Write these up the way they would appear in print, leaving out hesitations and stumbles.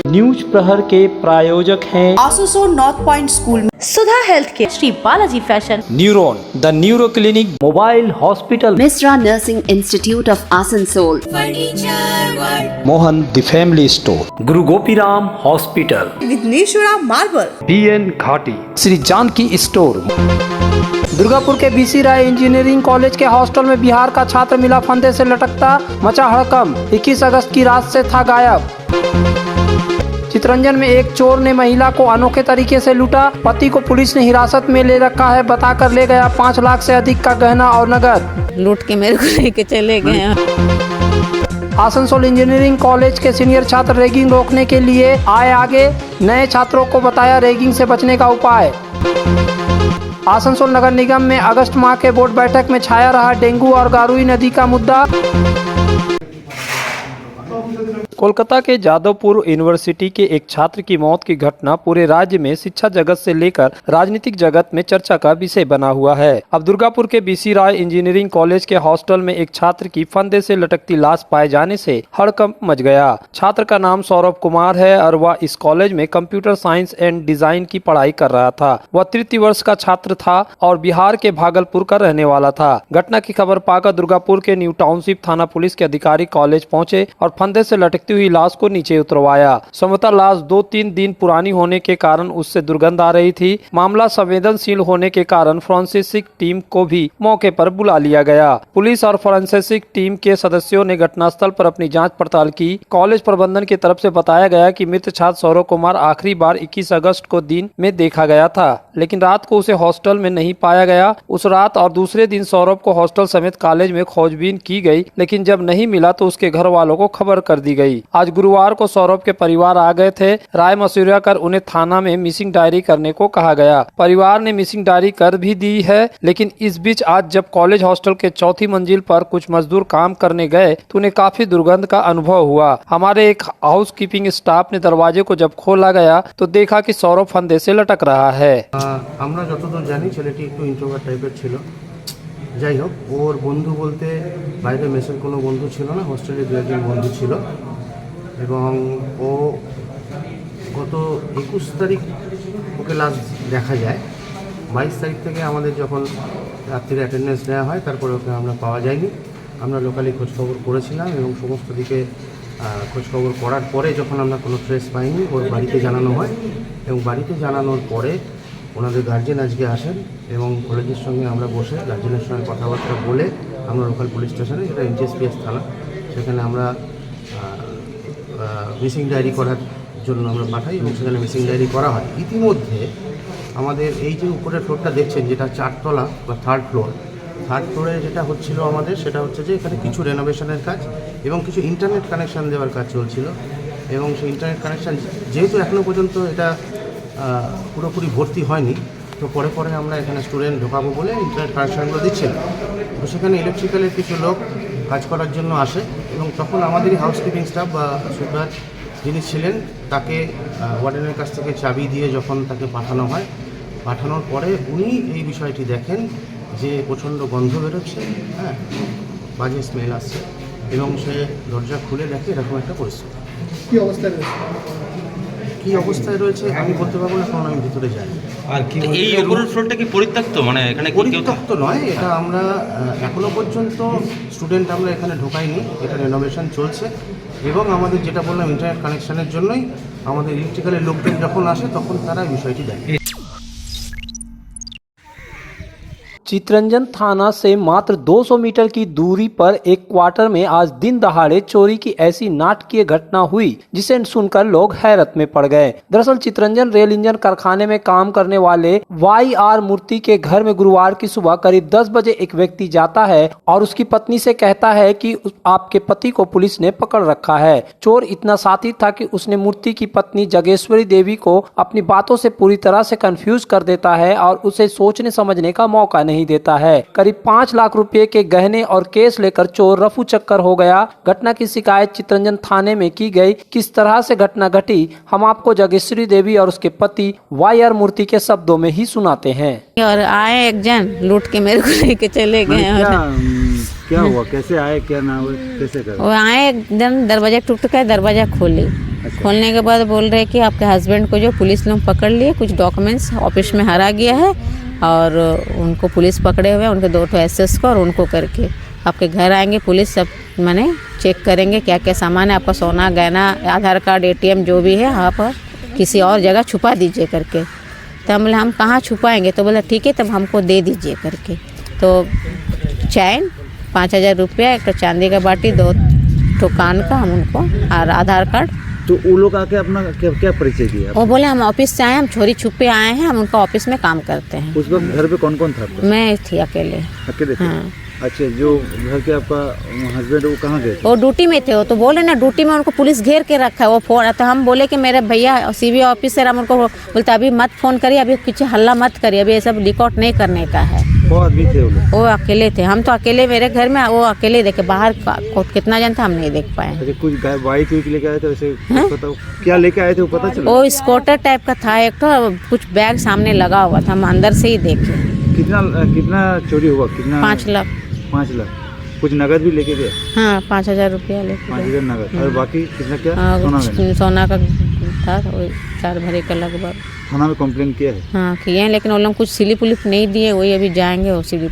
News प्रहर के प्रायोजक हैं आसनसोल नॉर्थ पॉइंट स्कूल में Sudha health care, Shri Balaji fashion, neuron the neuro clinic, mobile hospital, Mishra nursing institute of Asansol, Mohan the family store, Guru Gopiram hospital, Vighneshwara marble, BN Ghati, Shri Janaki store. Durgapur के BC Roy engineering college के hostel में बिहार का छात्र मिला फंदे से लटकता, मचा हड़कंप। 21 अगस्त की रात से था गायब। चितरंजन में एक चोर ने महिला को अनोखे तरीके से लूटा। पति को पुलिस ने हिरासत में ले रखा है, बताकर ले गया 5 लाख से अधिक का गहना और नगद। लूट के मेरे को लेके चले गए। आसनसोल इंजीनियरिंग कॉलेज के सीनियर छात्र रैगिंग रोकने के लिए आए आगे, नए छात्रों को बताया रैगिंग से बचने का उपाय। आसनसोल नगर निगम में अगस्त माह के बोर्ड बैठक में छाया रहा डेंगू और गारुई नदी का मुद्दा। कोलकाता के जादवपुर यूनिवर्सिटी के एक छात्र की मौत की घटना पूरे राज्य में शिक्षा जगत से लेकर राजनीतिक जगत में चर्चा का विषय बना हुआ है। अब दुर्गापुर के BC राय इंजीनियरिंग कॉलेज के हॉस्टल में एक छात्र की फंदे से लटकती लाश पाए जाने से हड़कंप मच गया। छात्र का नाम सौरभ कुमार है और वह इस कॉलेज में कंप्यूटर साइंस एंड डिजाइन की पढ़ाई कर रहा था। वह तृतीय वर्ष का छात्र था और बिहार के भागलपुर का रहने वाला था। घटना की खबर पाकर दुर्गापुर के न्यू टाउनशिप थाना पुलिस के अधिकारी कॉलेज पहुंचे और फंदे से लटकती हुई लाश को नीचे उतरवाया। संभवतः लाश 2-3 दिन पुरानी होने के कारण उससे दुर्गंध आ रही थी। मामला संवेदनशील होने के कारण फोरेंसिक टीम को भी मौके पर बुला लिया गया। पुलिस और फोरेंसिक टीम के सदस्यों ने घटनास्थल पर अपनी जांच पड़ताल की। कॉलेज प्रबंधन की तरफ से बताया गया कि मृत छात्र सौरभ कुमार आखिरी बार 21 अगस्त को दिन में देखा गया था, लेकिन रात को उसे हॉस्टल में नहीं पाया गया। उस रात और दूसरे दिन सौरभ को हॉस्टल समेत कॉलेज में खोजबीन की गई, लेकिन जब नहीं मिला तो उसके घर वालों को खबर कर दी गई। आज गुरुवार को सौरभ के परिवार आ गए थे। राय मशविरा कर उन्हें थाना में मिसिंग डायरी करने को कहा गया। परिवार ने मिसिंग डायरी कर भी दी है, लेकिन इस बीच आज जब कॉलेज हॉस्टल के 4थी मंजिल पर कुछ मजदूर काम करने गए तो उन्हें काफी दुर्गंध का अनुभव हुआ। हमारे एक हाउस कीपिंग स्टाफ ने दरवाजे को जब खोला गया तो देखा कि सौरभ फंदे से लटक रहा है। আমরা যতদূর জানি ছেলেটি একটু ইন্ট্রোভার্ট টাইপের ছিল। যাই হোক, ওর বন্ধু বলতে বাইরে মেসের কোনো বন্ধু ছিল না, হোস্টেলে 2-1 বন্ধু ছিল এবং ও গত 21 তারিখ ওকে লাস্ট দেখা যায়। 22 তারিখ থেকে আমাদের যখন রাত্রির অ্যাটেন্ডেন্স নেওয়া হয় তারপরে ওকে আমরা পাওয়া যায়নি। আমরা লোকালি খোঁজখবর করেছিলাম এবং সমস্ত দিকে খোঁজখবর করার পরে যখন আমরা কোনো ট্রেস পাইনি, ওর বাড়িতে জানানো হয় এবং বাড়িতে জানানোর পরে ওনাদের গার্জেন আজকে আসেন এবং কলেজের সঙ্গে আমরা বসে গার্জেনের সঙ্গে কথাবার্তা বলে আমরা লোকাল পুলিশ স্টেশনে, যেটা NTSPS থানা, সেখানে আমরা মিসিং ডায়েরি করার জন্য আমরা পাঠাই এবং সেখানে মিসিং ডায়েরি করা হয়। ইতিমধ্যে আমাদের এই যে উপরের ফ্লোরটা দেখছেন, যেটা 4 তলা বা 3rd ফ্লোরে যেটা হচ্ছিল আমাদের, সেটা হচ্ছে যে এখানে কিছু রেনোভেশনের কাজ এবং কিছু ইন্টারনেট কানেকশান দেওয়ার কাজ চলছিল এবং সেই ইন্টারনেট কানেকশান যেহেতু এখনও পর্যন্ত এটা পুরোপুরি ভর্তি হয়নি, তো পরে পরে আমরা এখানে স্টুডেন্ট ঢোকাবো বলে ইন্টারনেট কানেকশানগুলো দিচ্ছিলাম। তো সেখানে ইলেকট্রিক্যালের কিছু লোক কাজ করার জন্য আসে এবং তখন আমাদেরই হাউসকিপিং স্টাফ বা সুপার যিনি ছিলেন তাকে ওয়ার্ডেনের কাছ থেকে চাবি দিয়ে যখন তাকে পাঠানো হয়, পাঠানোর পরে উনি এই বিষয়টি দেখেন যে প্রচণ্ড গন্ধ বেরোচ্ছে, হ্যাঁ, বাজে স্মেল আসছে এবং সে দরজা খুলে দেখে এরকম একটা পরিস্থিতি। কী অবস্থায় রয়েছে আমি বলতে পারবো না, কারণ আমি ভিতরে যাই। আর কি এই উপরের ফ্লোরটা কি পরিত্যক্ত, মানে এখানে পরিত্যক্ত নয়, এটা আমরা এখনো পর্যন্ত স্টুডেন্ট আমরা এখানে ঢোকাইনি, এটা রেনোভেশন চলছে এবং আমাদের যেটা বললাম ইন্টারনেট কানেকশানের জন্যই আমাদের ইলেকট্রিক্যালের লোকজন যখন আসে তখন তারা এই বিষয়টি দেখে। चितरंजन थाना से मात्र 200 मीटर की दूरी पर एक क्वार्टर में आज दिन दहाड़े चोरी की ऐसी नाटकीय घटना हुई जिसे सुनकर लोग हैरत में पड़ गए। दरअसल चितरंजन रेल इंजन कारखाने में काम करने वाले YR मूर्ति के घर में गुरुवार की सुबह करीब 10 बजे एक व्यक्ति जाता है और उसकी पत्नी से कहता है कि आपके पति को पुलिस ने पकड़ रखा है। चोर इतना साथी था कि उसने मूर्ति की पत्नी जगेश्वरी देवी को अपनी बातों से पूरी तरह से कंफ्यूज कर देता है और उसे सोचने समझने का मौका नहीं देता है। करीब 5 लाख रुपए के गहने और केस लेकर चोर रफू चक्कर हो गया। घटना की शिकायत चितरंजन थाने में की गई। किस तरह से घटना घटी हम आपको जगेश्वरी देवी और उसके पति YR मूर्ति के शब्दों में ही सुनाते हैं। और आए एक जन लूट के मेरे को लेके चले गए। क्या हुआ, कैसे आए, क्या ना हुए, कैसे कर? वो आए एकदम दरवाजा टूट का दरवाजा खोली। खोलने के बाद बोल रहे कि आपके हस्बैंड को जो पुलिस लोग पकड़ लिए, कुछ डॉक्यूमेंट्स ऑफिस में हरा गया है और उनको पुलिस पकड़े हुए हैं, उनके 2 एसएस को, और उनको करके आपके घर आएंगे पुलिस, सब माने चेक करेंगे क्या क्या सामान है आपका, सोना गहना, आधार कार्ड, ATM जो भी है आप किसी और जगह छुपा दीजिए करके। तो हम बोले हम कहाँ छुपाएंगे, तो बोला ठीक है तब हमको दे दीजिए करके। तो चैन 5000 रुपया, एक चांदी का बाटी, 2 कान का हम उनको, और आधार कार्ड। तो वो लोग आके अपना क्या परिचय दिया? वो बोले हम ऑफिस से आए, हम छोरी छुपे आए हैं, हम उनका ऑफिस में काम करते हैं। उस वक्त घर पे कौन कौन था? मैं थी अकेले। अकेले थे? हाँ। अच्छा, जो घर के आपका हस्बैंड वो कहाँ गए थे? वो ड्यूटी में थे। वो तो बोले ना ड्यूटी में उनको पुलिस घेर के रखा है। वो फोन, तो हम बोले कि मेरे भैया CBI ऑफिसर, हम उनको बोलते अभी मत फ़ोन करिए, अभी कुछ हल्ला मत करिए, अभी ये सब रिकॉर्ड नहीं करने का है। वो आदमी थे वो लोग? वो अकेले थे। हम तो अकेले, मेरे घर में वो अकेले देखे, बाहर कितना जन था हम नहीं देख पाए। अच्छा, कुछ बाइक लेके आए थे वैसे? पता क्या लेके आए थे वो पता चला? वो स्कूटर टाइप का था एक, तो कुछ बैग सामने लगा हुआ था, हम अंदर से ही देखे। कितना चोरी हुआ? कितना? 5 लाख। 5 लाख। कुछ नगद भी लेके गए? हाँ, 5000 रुपया लेके। 5000 नगद, और बाकी कितना क्या? सोना का था, 4 भरी का लगभग। थाना में कंप्लेन किया है? हाँ किए हैं, लेकिन वो लोग कुछ स्लिप उलिप नहीं दिए, वही अभी जाएंगे वो स्लिप।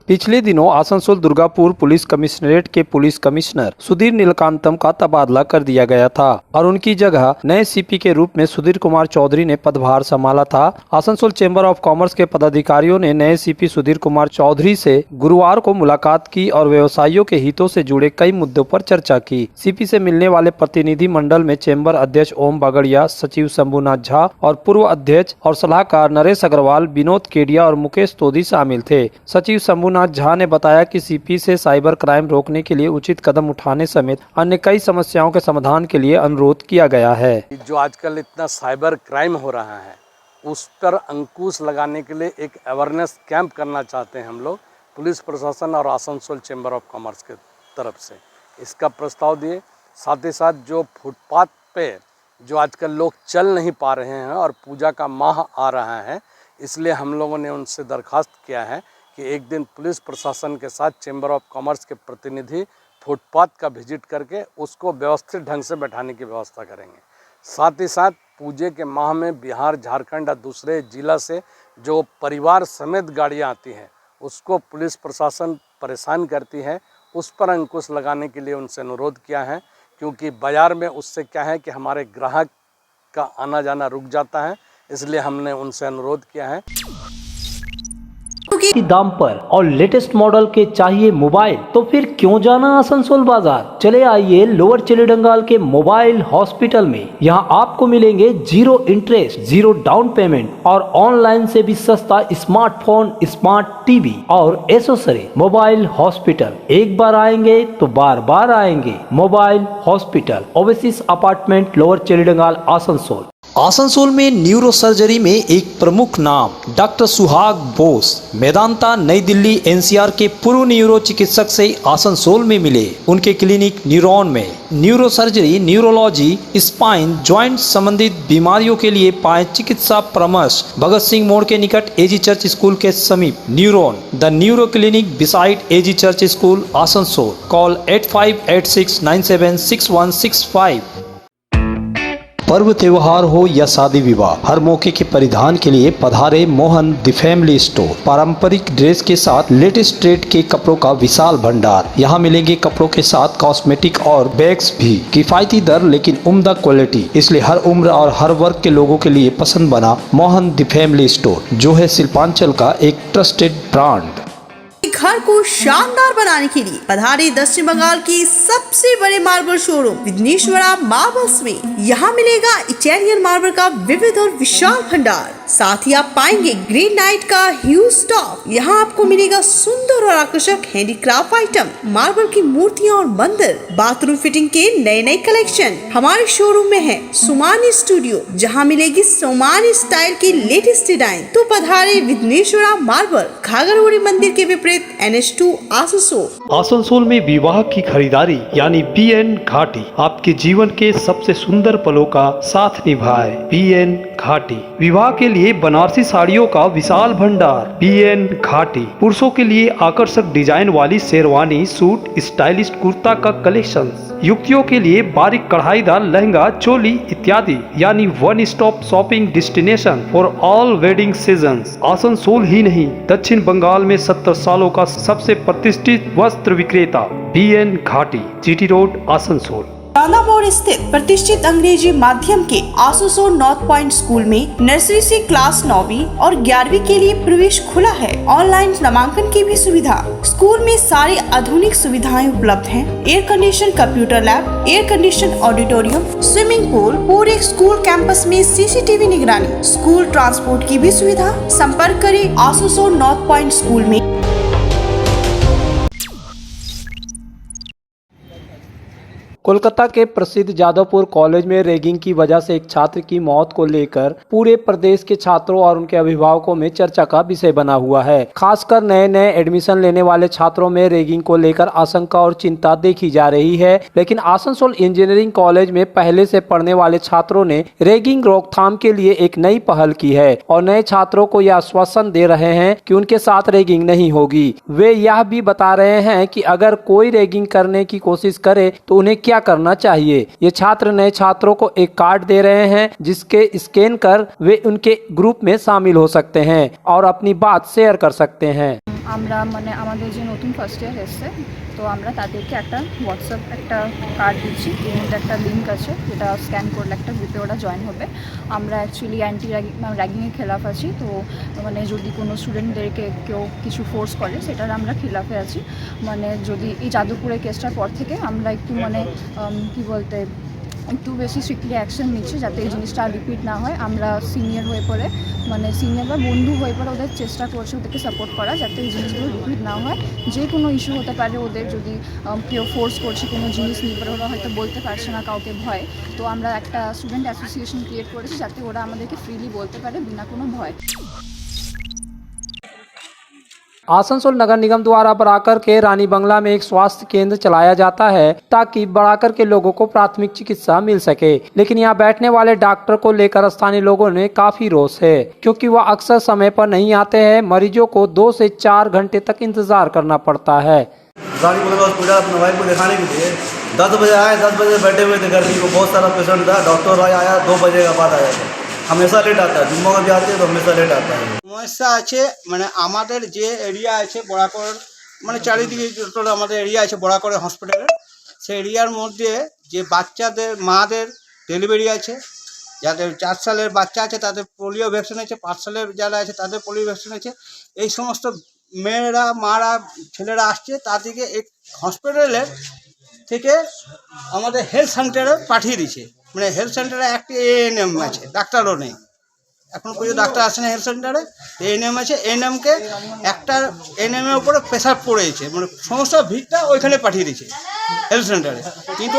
पिछले दिनों आसनसोल दुर्गापुर पुलिस कमिश्नरेट के पुलिस कमिश्नर सुधीर नीलकांतम का तबादला कर दिया गया था और उनकी जगह नए CP के रूप में सुधीर कुमार चौधरी ने पदभार संभाला था। आसनसोल चेंबर ऑफ कॉमर्स के पदाधिकारियों ने नए CP सुधीर कुमार चौधरी से गुरुवार को मुलाकात की और व्यवसायियों के हितों से जुड़े कई मुद्दों पर चर्चा की। CP से मिलने वाले प्रतिनिधि मंडल में चेंबर अध्यक्ष ओम बागड़िया, सचिव शंभुनाथ झा और पूर्व अध्यक्ष और सलाहकार नरेश अग्रवाल, विनोद केडिया और मुकेश तोदी शामिल थे। सचिव शंभुनाथ झा ने बताया कि CP से साइबर क्राइम रोकने के लिए उचित कदम उठाने समेत अन्य कई समस्याओं के समाधान के लिए अनुरोध किया गया है। जो आजकल इतना साइबर क्राइम हो रहा है उस पर अंकुश लगाने के लिए एक अवेयरनेस कैंप करना चाहते हैं हम लोग, पुलिस प्रशासन और आसनसोल चेंबर ऑफ कॉमर्स के तरफ से इसका प्रस्ताव दिए। साथ ही साथ जो फुटपाथ पे जो आजकल लोग चल नहीं पा रहे हैं और पूजा का माह आ रहा है, इसलिए हम लोगों ने उनसे दरखास्त किया है कि एक दिन पुलिस प्रशासन के साथ चेंबर ऑफ कॉमर्स के प्रतिनिधि फुटपाथ का विजिट करके उसको व्यवस्थित ढंग से बैठाने की व्यवस्था करेंगे। साथ ही साथ पूजे के माह में बिहार, झारखंड और दूसरे जिला से जो परिवार समेत गाड़ियां आती हैं उसको पुलिस प्रशासन परेशान करती है, उस पर अंकुश लगाने के लिए उनसे अनुरोध किया है, क्योंकि बाज़ार में उससे क्या है कि हमारे ग्राहक का आना जाना रुक जाता है, इसलिए हमने उनसे अनुरोध किया है। की दाम पर और लेटेस्ट मॉडल के चाहिए मोबाइल, तो फिर क्यों जाना आसनसोल बाजार। चले आइए लोअर चिलीडंगाल के मोबाइल हॉस्पिटल में। यहाँ आपको मिलेंगे 0 इंटरेस्ट, 0 डाउन पेमेंट और ऑनलाइन से भी सस्ता स्मार्टफोन, स्मार्ट टीवी और एसेसरी। मोबाइल हॉस्पिटल, एक बार आएंगे तो बार बार आएंगे। Mobile hospital, oasis apartment, lower Chelidangal, Asansol. Asansol में न्यूरो सर्जरी में एक प्रमुख नाम डॉक्टर सुहाग बोस, मेदांता, नई दिल्ली, NCR के पूर्व न्यूरो चिकित्सक से आसनसोल में मिले। उनके क्लिनिक न्यूरॉन में neuro surgery, neurology, spine, joint संबंधित बीमारियों के लिए पाएं चिकित्सा परामर्श। भगत सिंह मोड़ के निकट AG चर्च स्कूल के समीप neuron, the neuro clinic beside AG church school, Asansol. Call 8586976165। पर्व त्योहार हो या शादी विवाह, हर मौके के परिधान के लिए पधारे मोहन द फैमिली स्टोर। पारंपरिक ड्रेस के साथ लेटेस्ट ट्रेड के कपड़ों का विशाल भंडार। यहाँ मिलेंगे कपड़ों के साथ कॉस्मेटिक और बैग्स भी। किफायती दर लेकिन उम्दा क्वालिटी, इसलिए हर उम्र और हर वर्ग के लोगों के लिए पसंद बना मोहन द फैमिली स्टोर, जो है शिल्पांचल का एक ट्रस्टेड ब्रांड। घर को शानदार बनाने के लिए पधारे दक्षिण बंगाल की सबसे बड़े मार्बल शोरूम विघ्नेश्वरा मार्बल्स में। यहाँ मिलेगा इटालियन मार्बल का विविध और विशाल भंडार। साथ ही आप पाएंगे ग्रेनाइट का ह्यूज स्टॉक। यहाँ आपको मिलेगा सुंदर और आकर्षक हैंडीक्राफ्ट आइटम, मार्बल की मूर्तियाँ और मंदिर, बाथरूम फिटिंग के नए नए कलेक्शन। हमारे शोरूम में है सोमानी स्टूडियो, जहाँ मिलेगी सोमानी स्टाइल की लेटेस्ट डिजाइन। तो पधारे विघ्नेश्वरा मार्बल, घाघरगुड़ी मंदिर के विपरीत NH2 आसनसोल। आसनसोल में विवाह की खरीदारी यानी BN घाटी आपके जीवन के सबसे सुंदर पलों का साथ निभाए। BN घाटी। विवाह के लिए बनारसी साड़ियों का विशाल भंडार। BN घाटी। पुरुषों के लिए आकर्षक डिजाइन वाली शेरवानी, सूट, स्टाइलिश कुर्ता का कलेक्शन। युवतियों के लिए बारीक कढ़ाईदार लहंगा, चोली इत्यादि, यानी one stop shopping destination for all wedding seasons. Asansol ही नहीं, दक्षिण बंगाल में 70 सालों का सबसे प्रतिष्ठित वस्त्र विक्रेता BN घाटी, GT रोड, आसनसोल। चांदा मोड़ स्थित प्रतिष्ठित अंग्रेजी माध्यम के आसनसोल नॉर्थ पॉइंट स्कूल में नर्सरी से क्लास 9वीं और 11वीं के लिए प्रवेश खुला है। ऑनलाइन नामांकन की भी सुविधा। स्कूल में सारी आधुनिक सुविधाएं उपलब्ध हैं। Air condition computer lab, air condition auditorium, swimming pool, पूरे स्कूल कैंपस में CCTV निगरानी, स्कूल ट्रांसपोर्ट की भी सुविधा। संपर्क करें आसनसोल नॉर्थ पॉइंट स्कूल में। कोलकाता के प्रसिद्ध जादवपुर कॉलेज में रैगिंग की वजह से एक छात्र की मौत को लेकर पूरे प्रदेश के छात्रों और उनके अभिभावकों में चर्चा का विषय बना हुआ है। खासकर नए नए एडमिशन लेने वाले छात्रों में रैगिंग को लेकर आशंका और चिंता देखी जा रही है। लेकिन आसनसोल इंजीनियरिंग कॉलेज में पहले से पढ़ने वाले छात्रों ने रैगिंग रोकथाम के लिए एक नई पहल की है और नए छात्रों को यह आश्वासन दे रहे हैं कि उनके साथ रैगिंग नहीं होगी। वे यह भी बता रहे हैं कि अगर कोई रैगिंग करने की कोशिश करे तो उन्हें क्या करना चाहिए। ये छात्र नए छात्रों को एक कार्ड दे रहे हैं जिसके स्कैन कर वे उनके ग्रुप में शामिल हो सकते हैं और अपनी बात शेयर कर सकते हैं। আমরা মানে আমাদের যে নতুন ফার্স্ট ইয়ার এসছে তো আমরা তাদেরকে একটা হোয়াটসঅ্যাপ একটা কার্ড দিচ্ছি, এর মধ্যে একটা লিঙ্ক আছে যেটা স্ক্যান করলে একটা গ্রুপে ওরা জয়েন হবে। আমরা অ্যাকচুয়ালি অ্যান্টি র্যাগিংয়ের খেলাফ আছি, তো মানে যদি কোনো স্টুডেন্টদেরকে কেউ কিছু ফোর্স করে সেটার আমরা খেলাফে আছি। মানে যদি এই যাদবপুরের কেসটার পর থেকে আমরা একটু মানে কি বলতে একটু বেশি স্ট্রিক্টলি অ্যাকশন নিচ্ছি যাতে এই জিনিসটা আর রিপিট না হয়। আমরা সিনিয়র হয়ে পড়ে মানে সিনিয়র বা বন্ধু হয়ে পড়ে ওদের চেষ্টা করছি ওদেরকে সাপোর্ট করা যাতে এই জিনিসগুলো রিপিট না হয়। যে কোনো ইস্যু হতে পারে ওদের, যদি কেউ ফোর্স করছে কোনো জিনিস নিয়ে পরে ওরা হয়তো বলতে পারছে না কাউকে ভয়, তো আমরা একটা স্টুডেন্ট অ্যাসোসিয়েশন ক্রিয়েট করেছি যাতে ওরা আমাদেরকে ফ্রিলি বলতে পারে বিনা কোনো ভয়। आसनसोल नगर निगम द्वारा बराकर के रानी बंगला में एक स्वास्थ्य केंद्र चलाया जाता है ताकि बराकर के लोगों को प्राथमिक चिकित्सा मिल सके। लेकिन यहाँ बैठने वाले डॉक्टर को लेकर स्थानीय लोगों ने काफी रोष है क्योंकि वह अक्सर समय पर नहीं आते हैं। मरीजों को 2 से 4 घंटे तक इंतजार करना पड़ता है। रानी बंगला हॉस्पिटल अपने वाइफ को दिखाने के लिए 10 बजे आए, 10 बजे बैठे हुए थे घर में, बहुत सारा पेशेंट था। डॉक्टर आया 2 बजे का बाद आया था। हमेशा लेट आता है, जुम्मा का भी आते हैं तो हमेशा लेट आता है। সমস্যা আছে মানে আমাদের যে এরিয়া আছে বড়াকর মানে চারিদিকে টোটাল আমাদের এরিয়া আছে বড়াকর হসপিটালের, সেই এরিয়ার মধ্যে যে বাচ্চাদের মাদের ডেলিভারি আছে, যাদের 4 সালের বাচ্চা আছে তাদের পোলিও ভ্যাকসিন আছে, 5 সালের যারা আছে তাদের পোলিও ভ্যাকসিন আছে। এই সমস্ত মেয়েরা মারা ছেলেরা আসছে তাদেরকে এই হসপিটালের থেকে আমাদের হেলথ সেন্টারে পাঠিয়ে দিচ্ছে। মানে হেলথ সেন্টারে একটি ANM আছে, ডাক্তারও নেই এখন পর্যন্ত, ডাক্তার আসে না হেলথ সেন্টারে। ANM আছে, ANMকে একটা ANMের উপরে প্রেশার পড়েছে, মানে সমস্ত ভিড়টা ওইখানে পাঠিয়ে দিচ্ছে হেলথ সেন্টারে, কিন্তু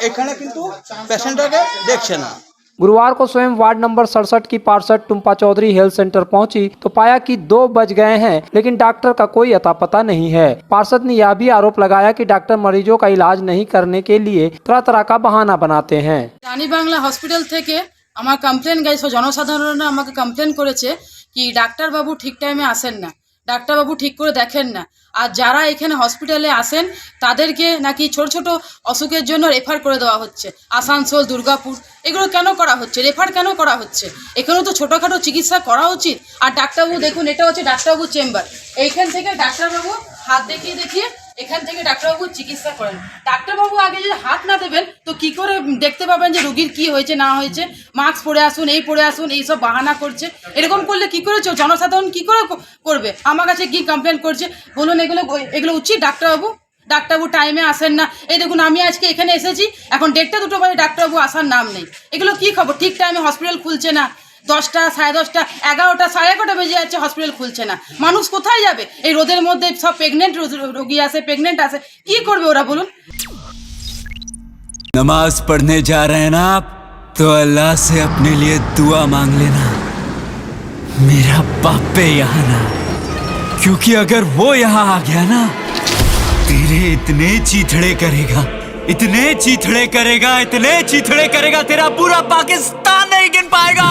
এখানে কিন্তু পেশেন্টটাকে দেখছে না। गुरुवार को स्वयं वार्ड नंबर 67 की पार्षद टुम्पा चौधरी हेल्थ सेंटर पहुंची तो पाया कि 2 बज गए हैं लेकिन डॉक्टर का कोई अता पता नहीं है। पार्षद ने यह भी आरोप लगाया कि डॉक्टर मरीजों का इलाज नहीं करने के लिए तरह तरह का बहाना बनाते हैं। রানী বাংলা হসপিটাল থেকে আমার কমপ্লেন গেছে, জনসাধারণরা আমাকে কমপ্লেন করেছে কি ডাক্তারবাবু ঠিক টাইমে আসেন না, ডাক্তারবাবু ঠিক করে দেখেন না। আর যারা এখানে হসপিটালে আসেন তাদেরকে নাকি ছোট ছোট অসুখের জন্য রেফার করে দেওয়া হচ্ছে। আসানসোল, দুর্গাপুর, এগুলো কেন করা হচ্ছে? রেফার কেন করা হচ্ছে? এখানেও তো ছোটোখাটো চিকিৎসা করা উচিত। আর ডাক্তারবাবু দেখুন, এটা হচ্ছে ডাক্তারবাবু চেম্বার, এইখান থেকে ডাক্তারবাবু হাত দেখিয়ে দেখিয়ে এখান থেকে ডাক্তারবাবু চিকিৎসা করেন। ডাক্তারবাবু আগে যদি হাত না দেবেন তো কি করে দেখতে পাবেন যে রুগীর কি হয়েছে না হয়েছে? মাস্ক পরে আসুন, এই পরে আসুন, এইসব বাহানা করছে। এরকম করলে কি করে জনসাধারণ কি করে করবে? আমার কাছে কি কমপ্লেন করছে বলুন? এগুলো উচিত? ডাক্তারবাবু টাইমে আসেন না। এই দেখুন আমি আজকে এখানে এসেছি, এখন 1টা 2টো বাজে ডাক্তারবাবু আসার নাম নেই। এগুলো কি খবর? ঠিক টাইমে হসপিটাল খুলছে না, 10টা, 10:30, 11টা, 11:30 বেজে যাচ্ছে, হসপিটাল খুলছে না। মানুষ কোথায় যাবে? এই রোদের মধ্যে সব প্রেগনেন্ট রোগী আসে, প্রেগনেন্ট আসে, কি করবে ওরা বলুন? नमाज पढ़ने जा रहे हैं ना आप, तो अल्लाह से अपने लिए दुआ मांग लेना, मेरा बापे यहाँ ना, क्योंकि अगर वो यहाँ आ गया ना तेरे इतने चीथड़े करेगा, इतने चीथड़े करेगा, इतने चीथड़े करेगा, तेरा पूरा पाकिस्तान नहीं गिन पाएगा।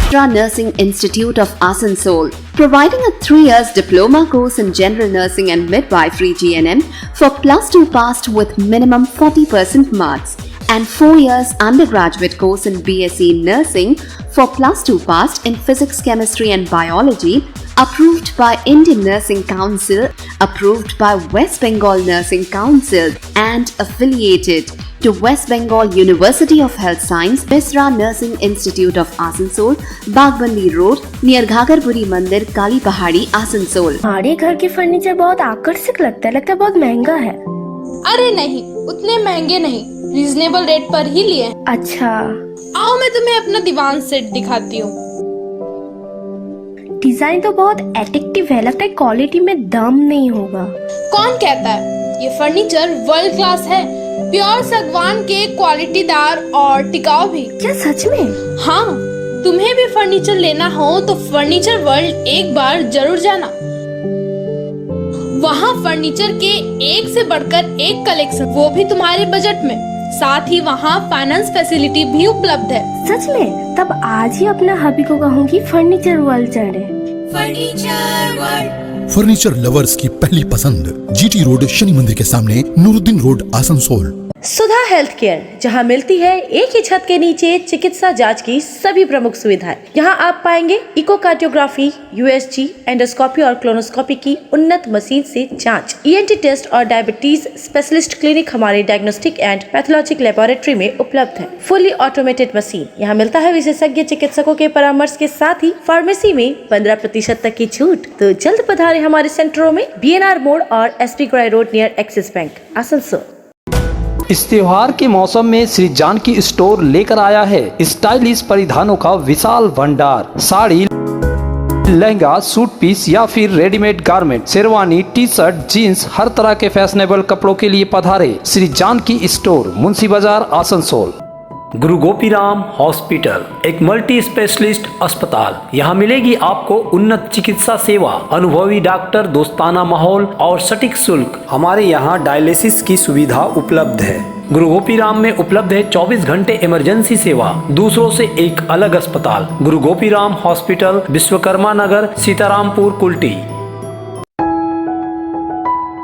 Misra Nursing Institute of Asansol, providing a 3 years diploma course in general nursing and midwifery GNM for +2 passed with minimum 40% marks, and 4 years undergraduate course in BSc Nursing for +2 passed in physics, chemistry and biology, approved by Indian Nursing Council, approved by West Bengal Nursing Council and affiliated to West Bengal University of Health Science, Misra Nursing Institute of Asansol, Bagbandi Road, near Ghagarpuri Mandir, Kali Pahadi, Asansol. हमारे घर के furniture बहुत आकर्षक लगता है बहुत महंगा है। अरे नहीं, उतने महंगे नहीं, रीजनेबल रेट पर ही लिए। अच्छा, आओ मैं तुम्हें अपना दीवान सेट दिखाती हूँ। डिजाइन तो बहुत एट्रैक्टिव है, लगता है क्वालिटी में दम नहीं होगा। कौन कहता है? ये फर्नीचर वर्ल्ड क्लास है, प्योर सागवान के, क्वालिटीदार और टिकाऊ भी। क्या सच में? हाँ, तुम्हें भी फर्नीचर लेना हो तो फर्नीचर वर्ल्ड एक बार जरूर जाना। वहाँ फर्नीचर के एक से बढ़कर एक कलेक्शन, वो भी तुम्हारे बजट में। साथ ही वहाँ फाइनेंस फैसिलिटी भी उपलब्ध है। सच में? तब आज ही अपना हबी को कहूँगी फर्नीचर वर्ल्ड चढ़े। फर्नीचर वर्ल्ड, फर्नीचर लवर्स की पहली पसंद, जीटी रोड, शनि मंदिर के सामने, नूरुद्दीन रोड, आसनसोल। सुधा हेल्थ केयर, जहां मिलती है एक ही छत के नीचे चिकित्सा जांच की सभी प्रमुख सुविधाएं। यहां आप पाएंगे इकोकार्डियोग्राफी, यूएसजी, एंडोस्कोपी और क्लोनोस्कोपी की उन्नत मशीन से जांच, ईएनटी टेस्ट और डायबिटीज स्पेशलिस्ट क्लिनिक हमारे डायग्नोस्टिक एंड पैथोलॉजिक लेबोरेटरी में उपलब्ध है। फुली ऑटोमेटेड मशीन, यहाँ मिलता है विशेषज्ञ चिकित्सकों के परामर्श के साथ ही फार्मेसी में 15% तक की छूट। तो जल्द पधारे हमारे सेंटरों में, BNR मोड़ और SP ग्राई road near Axis bank, Asansol. इस त्योहार के मौसम में श्री जानकी स्टोर लेकर आया है स्टाइलिश परिधानों का विशाल भंडार। साड़ी, लहंगा, सूट पीस या फिर readymade garment, sherwani, T shirt, jeans, हर तरह के फैशनेबल कपड़ों के लिए पधारे श्री जानकी स्टोर, मुंशी बाजार, आसनसोल। गुरु गोपीराम हॉस्पिटल, एक मल्टी स्पेशलिस्ट अस्पताल। यहाँ मिलेगी आपको उन्नत चिकित्सा सेवा, अनुभवी डॉक्टर, दोस्ताना माहौल और सटीक शुल्क। हमारे यहाँ डायलिसिस की सुविधा उपलब्ध है। गुरु गोपीराम में उपलब्ध है 24 घंटे इमरजेंसी सेवा, दूसरों से एक अलग अस्पताल। गुरु गोपीराम हॉस्पिटल, विश्वकर्मा नगर, सीतारामपुर, कुल्टी।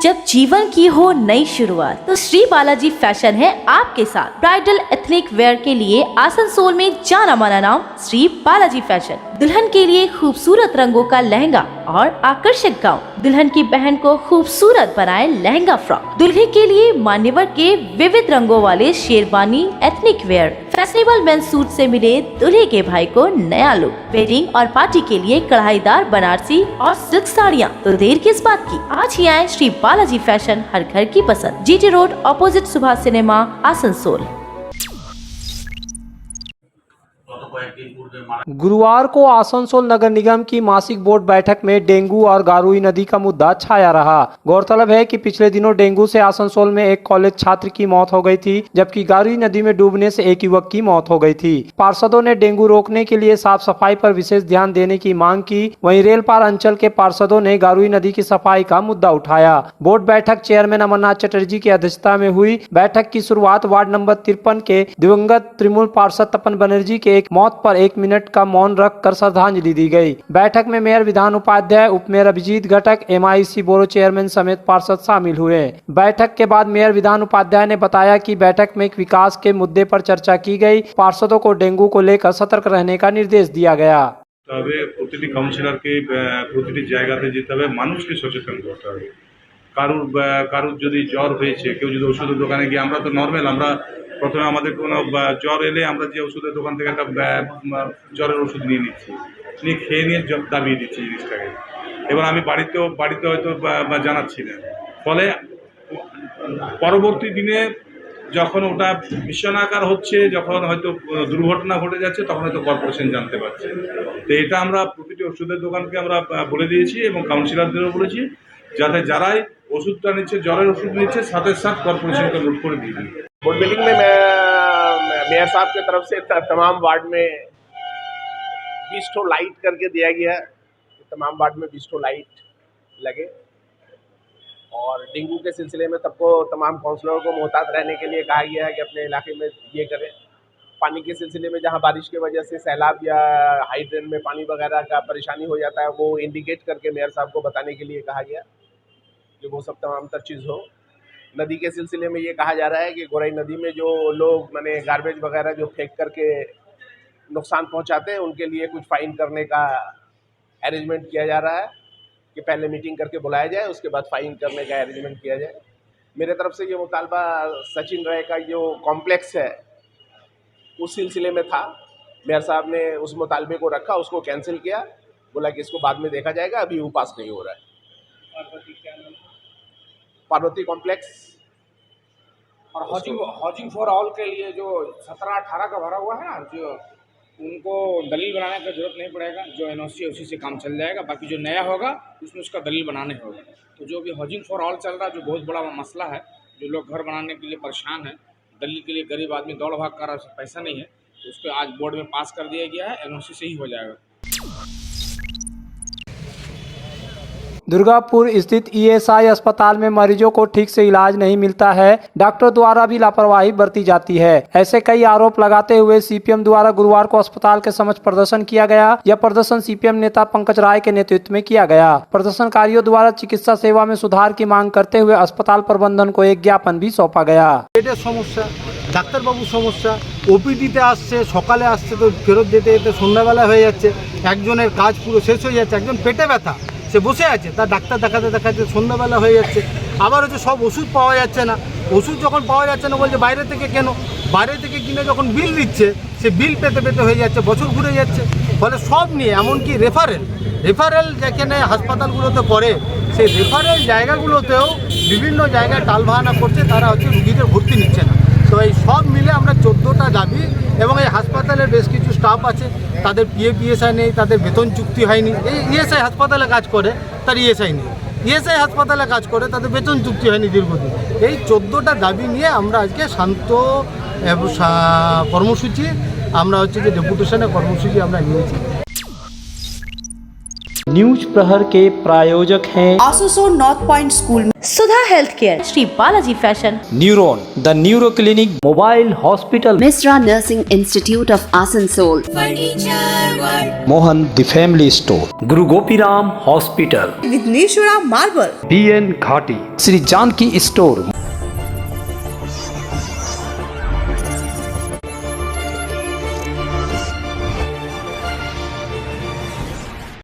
जब जीवन की हो नई शुरुआत तो श्री बालाजी फैशन है आपके साथ। ब्राइडल एथनिक वेयर के लिए आसनसोल में जाना माना नाम श्री बालाजी फैशन। दुल्हन के लिए खूबसूरत रंगों का लहंगा और आकर्षक गाउन, दुल्हन की बहन को खूबसूरत बनाए लहंगा फ्रॉक, दुल्हे के लिए मान्यवर के विविध रंगों वाले sherwani, ethnic wear, fashionable men's suit से मिले दूल्हे के भाई को नया लुक, वेडिंग और पार्टी के लिए कढ़ाईदार बनारसी और सिल्क साड़ियाँ। तो देर किस बात की, आज ही आए श्री बालाजी फैशन, हर घर की पसंद, GT road, opposite Subhash cinema, Asansol. गुरुवार को आसनसोल नगर निगम की मासिक बोर्ड बैठक में डेंगू और गारुई नदी का मुद्दा छाया रहा। गौरतलब है कि पिछले दिनों डेंगू से आसनसोल में एक कॉलेज छात्र की मौत हो गई थी, जबकि गारुई नदी में डूबने से एक युवक की मौत हो गई थी। पार्षदों ने डेंगू रोकने के लिए साफ सफाई पर विशेष ध्यान देने की मांग की। वहीं रेलपार अंचल के पार्षदों ने गारुई नदी की सफाई का मुद्दा उठाया। बोर्ड बैठक चेयरमैन अमरनाथ चटर्जी की अध्यक्षता में हुई। बैठक की शुरुआत वार्ड नंबर 53 के दिवंगत तृणमूल पार्षद तपन बनर्जी के एक मौत पर 1 मिनट का मौन रखकर श्रद्धांजलि दी गई। बैठक में मेयर विधान उपाध्याय, उपमेयर अभिजीत घटक, MIC बोरो चेयरमैन समेत पार्षद शामिल हुए। बैठक के बाद मेयर विधान उपाध्याय ने बताया कि बैठक में विकास के मुद्दे पर चर्चा की गई। पार्षदों को डेंगू को लेकर सतर्क रहने का निर्देश दिया गया। তবে প্রতিটি কাউন্সিলরকে প্রতিটি জায়গাতে যেতে হবে, মানুষকে সচেতন করতে হবে। কারুর যদি জ্বর হয়েছে, কেউ যদি ওষুধের দোকানে গিয়ে, আমরা তো নর্মাল, আমরা প্রথমে আমাদের কোনো জ্বর এলে আমরা যে ওষুধের দোকান থেকে একটা জ্বরের ওষুধ নিয়ে নিচ্ছি, নিয়ে খেয়ে নিয়ে দাবিয়ে দিচ্ছি জিনিসটাকে। এবার আমি বাড়িতে হয়তো জানাচ্ছি না, ফলে পরবর্তী দিনে যখন ওটা ভীষণাকার হচ্ছে, যখন হয়তো দুর্ঘটনা ঘটে যাচ্ছে, তখন হয়তো কর্পোরেশন জানতে পারছে। তো এটা আমরা প্রতিটি ওষুধের দোকানকে আমরা বলে দিয়েছি এবং কাউন্সিলরদেরও বলেছি, যাতে যারাই ওষুধটা নিচ্ছে, জ্বরের ওষুধ নিচ্ছে, সাথে সাথ कॉर्पोरेशन को नोट कर दीजिए। बोर्ड मीटिंग में मेयर साहब की तरफ से तमाम वार्ड में 20 ठो लाइट करके दिया गया है। तमाम वार्ड में 20 ठो लाइट लगे और डेंगू के सिलसिले में सबको, तमाम काउंसलरों को मोहतात रहने के लिए कहा गया है कि अपने इलाके में ये करें। पानी के सिलसिले में जहाँ बारिश की वजह से सैलाब या हाई ड्रेन में पानी वगैरह का परेशानी हो जाता है, वो इंडिकेट करके मेयर साहब को बताने के लिए कहा गया कि वो सब तमाम तर चीज़ हो। नदी के सिलसिले में ये कहा जा रहा है कि गोरई नदी में जो लोग माने गार्बेज वगैरह जो फेंक करके नुकसान पहुंचाते हैं, उनके लिए कुछ फाइन करने का अरेंजमेंट किया जा रहा है कि पहले मीटिंग करके बुलाया जाए, उसके बाद फाइन करने का अरेंजमेंट किया जाए। मेरे तरफ से ये मुतालबा सचिन राय का जो कॉम्प्लेक्स है उस सिलसिले में था। मेयर साहब ने उस मुतालबे को रखा, उसको कैंसिल किया, बोला कि इसको बाद में देखा जाएगा, अभी वो पास नहीं हो रहा है। पार्वती कॉम्प्लेक्स और हाउसिंग फॉर ऑल के लिए जो 17-18 का भरा हुआ है ना, जो उनको दलील बनाने का जरूरत नहीं पड़ेगा, जो एनओसी है उसी से काम चल जाएगा। बाकी जो नया होगा उसमें उसका दलील बनाने होगा। तो जो भी हाउसिंग फॉर ऑल चल रहा है, जो बहुत बड़ा मसला है, जो लोग घर बनाने के लिए परेशान है, दलील के लिए गरीब आदमी दौड़ भाग कर रहा है, पैसा नहीं है, तो उसको आज बोर्ड में पास कर दिया गया है, एनओसी से ही हो जाएगा। दुर्गापुर स्थित ईएसआई अस्पताल में मरीजों को ठीक से इलाज नहीं मिलता है, डॉक्टर द्वारा भी लापरवाही बरती जाती है। ऐसे कई आरोप लगाते हुए सीपीएम द्वारा गुरुवार को अस्पताल के समक्ष प्रदर्शन किया गया। यह प्रदर्शन सीपीएम नेता पंकज राय के नेतृत्व में किया गया। प्रदर्शनकारियों द्वारा चिकित्सा सेवा में सुधार की मांग करते हुए अस्पताल प्रबंधन को एक ज्ञापन भी सौंपा गया। समस्या ডাক্তারবাবুর সমস্যা, ওপিডিতে আসছে, সকালে আসছে তো ফেরত যেতে যেতে সন্ধ্যাবেলা হয়ে যাচ্ছে, একজনের কাজ পুরো শেষ হয়ে যাচ্ছে, একজন পেটে ব্যথা সে বসে আছে, তার ডাক্তার দেখাতে দেখাতে সন্ধ্যাবেলা হয়ে যাচ্ছে। আবার হচ্ছে সব ওষুধ পাওয়া যাচ্ছে না, ওষুধ যখন পাওয়া যাচ্ছে না বলছে বাইরে থেকে কেন, বাইরে থেকে কিনে যখন বিল দিচ্ছে সে বিল পেতে পেতে হয়ে যাচ্ছে, বছর ঘুরে যাচ্ছে। ফলে সব নিয়ে এমনকি রেফারেল যেখানে হাসপাতালগুলোতে করে সেই রেফারেল জায়গাগুলোতেও বিভিন্ন জায়গায় টালবাহানা করছে, তারা হচ্ছে রুগীদের ভর্তি নিচ্ছে না। তো এই সব মিলে আমরা 14টা দাবি, এবং এই হাসপাতালের বেশ কিছু স্টাফ আছে তাদের পিএফ নেই, তাদের বেতন চুক্তি হয়নি। এই ইএসআই হাসপাতালে কাজ করে তার ইএসআই নেই, ইএসআই হাসপাতালে কাজ করে তাদের বেতন চুক্তি হয়নি দীর্ঘদিন। এই 14টা দাবি নিয়ে আমরা আজকে শান্ত কর্মসূচি, আমরা হচ্ছে যে ডেপুটেশনে কর্মসূচি আমরা নিয়েছি। न्यूज प्रहर के प्रायोजक हैं Asansol north point school, Sudha health care, Shri Balaji fashion, neuron the neuro clinic, mobile hospital, Misra Nursing Institute of Asansol, Mohan the family store, Guru Gopiram hospital, Vighneshwara marble, BN Ghati, Shri Janaki store,